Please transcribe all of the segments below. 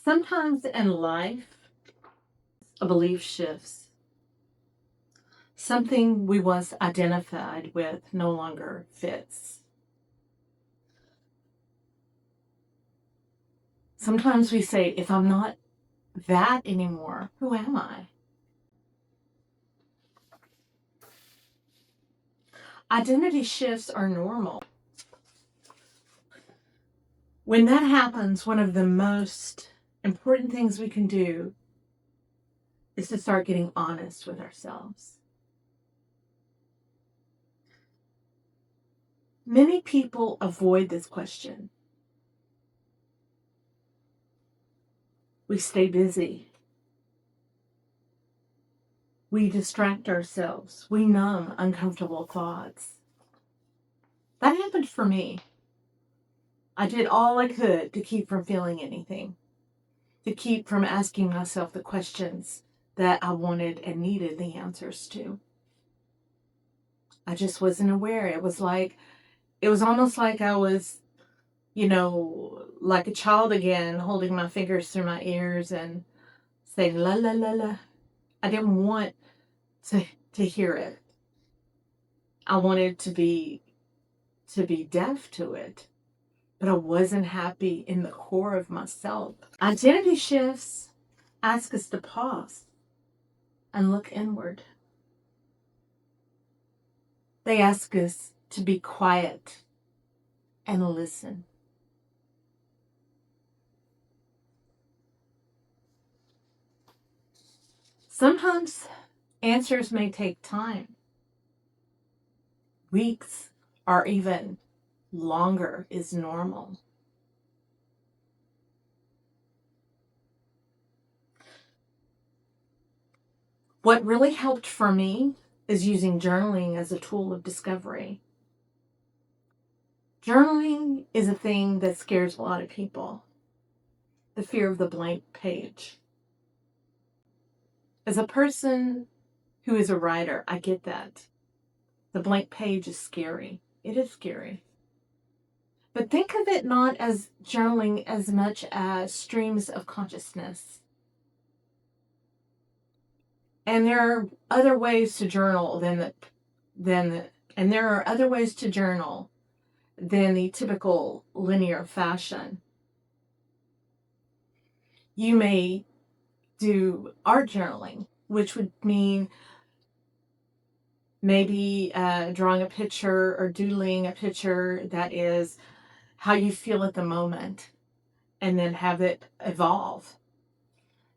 Sometimes in life, a belief shifts. Something we once identified with no longer fits. Sometimes we say, if I'm not that anymore, who am I? Identity shifts are normal. When that happens, one of the most important things we can do is to start getting honest with ourselves. Many people avoid this question. We stay busy. We distract ourselves. We numb uncomfortable thoughts. That happened for me. I did all I could to keep from feeling anything, to keep from asking myself the questions that I wanted and needed the answers to. I just wasn't aware. It was almost like I was, like a child again, holding my fingers through my ears and saying la la la la. I didn't want to hear it. I wanted to be deaf to it, but I wasn't happy in the core of myself. Identity shifts ask us to pause and look inward. They ask us to be quiet and listen. Sometimes answers may take time. Weeks or even longer is normal. What really helped for me is using journaling as a tool of discovery. Journaling is a thing that scares a lot of people. The fear of the blank page. As a person who is a writer, I get that. The blank page is scary. It is scary. But think of it not as journaling as much as streams of consciousness. And there are other ways to journal than the typical linear fashion. You may do art journaling, which would mean maybe drawing a picture or doodling a picture that is how you feel at the moment, and then have it evolve.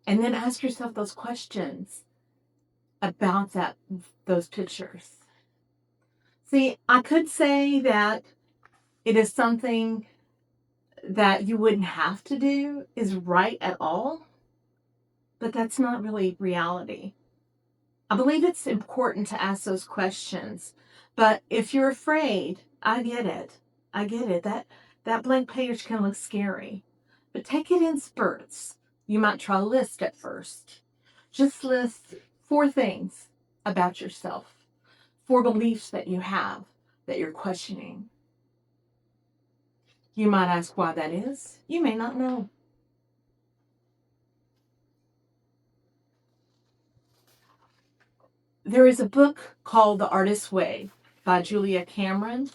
And then ask yourself those questions about those pictures. See, I could say that it is something that you wouldn't have to do, is right at all, but that's not really reality. I believe it's important to ask those questions, but if you're afraid, I get it. That blank page can look scary, but take it in spurts. You might try a list at first. Just list 4 things about yourself, 4 beliefs that you have that you're questioning. You might ask why that is. You may not know. There is a book called The Artist's Way by Julia Cameron.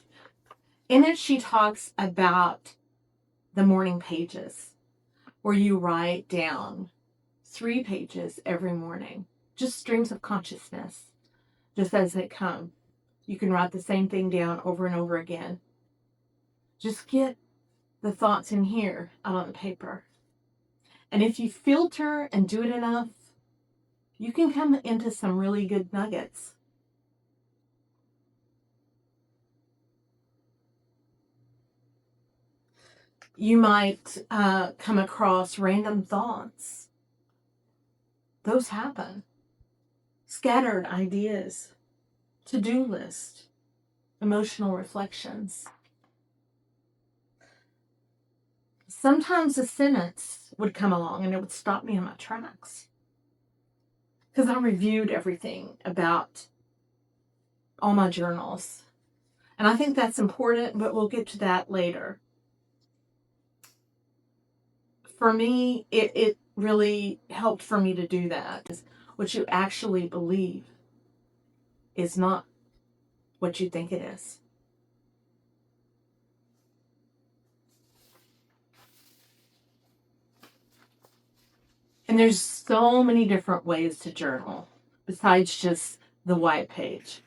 In it, she talks about the morning pages, where you write down 3 pages every morning, just streams of consciousness, just as they come. You can write the same thing down over and over again. Just get the thoughts in here out on the paper. And if you filter and do it enough, you can come into some really good nuggets. You might come across random thoughts. Those happen. Scattered ideas, to-do list, emotional reflections. Sometimes a sentence would come along and it would stop me in my tracks, because I reviewed everything about all my journals. And I think that's important, but we'll get to that later. For me, it really helped for me to do that. What you actually believe is not what you think it is. And there's so many different ways to journal besides just the white page.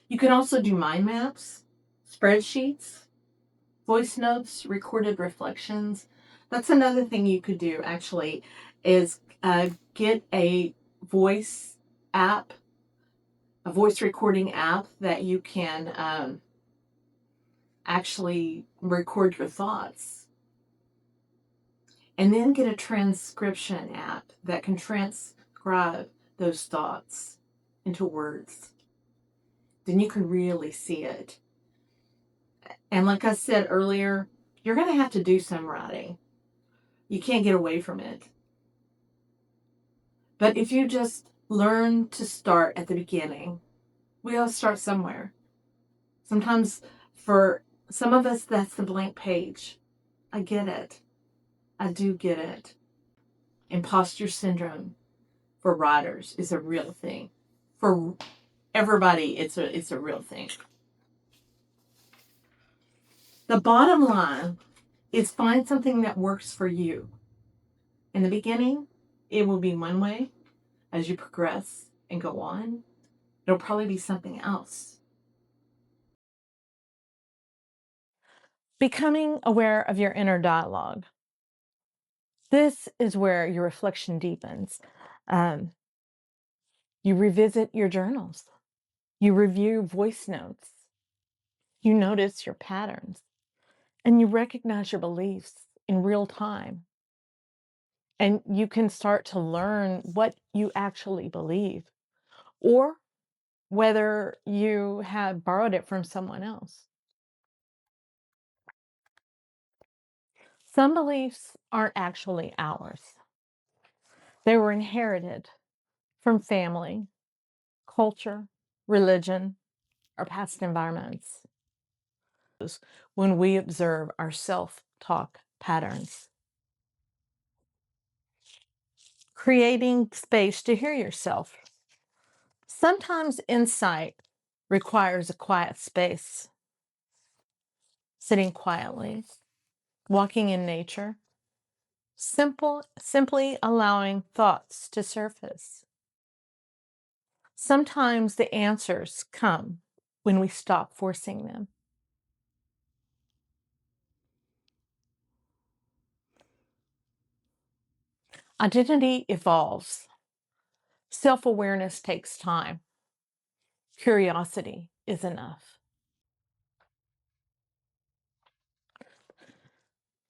You can also do mind maps, spreadsheets, voice notes, recorded reflections. That's another thing you could do actually is get a voice app, a voice recording app that you can actually record your thoughts. And then get a transcription app that can transcribe those thoughts into words. Then you can really see it. And like I said earlier, you're going to have to do some writing. You can't get away from it. But if you just learn to start at the beginning, we all start somewhere. Sometimes for some of us, that's the blank page. I get it. I do get it. Imposter syndrome for writers is a real thing. For everybody, it's a real thing. The bottom line is find something that works for you. In the beginning, it will be one way. As you progress and go on, it'll probably be something else. Becoming aware of your inner dialogue. This is where your reflection deepens. You revisit your journals. You review voice notes. You notice your patterns. And you recognize your beliefs in real time. And you can start to learn what you actually believe or whether you have borrowed it from someone else. Some beliefs aren't actually ours. They were inherited from family, culture, religion, or past environments. When we observe our self-talk patterns, creating space to hear yourself. Sometimes insight requires a quiet space, sitting quietly, walking in nature, simply allowing thoughts to surface. Sometimes the answers come when we stop forcing them. Identity evolves. Self-awareness takes time. Curiosity is enough.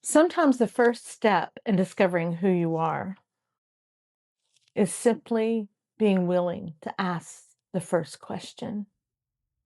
Sometimes the first step in discovering who you are is simply being willing to ask the first question.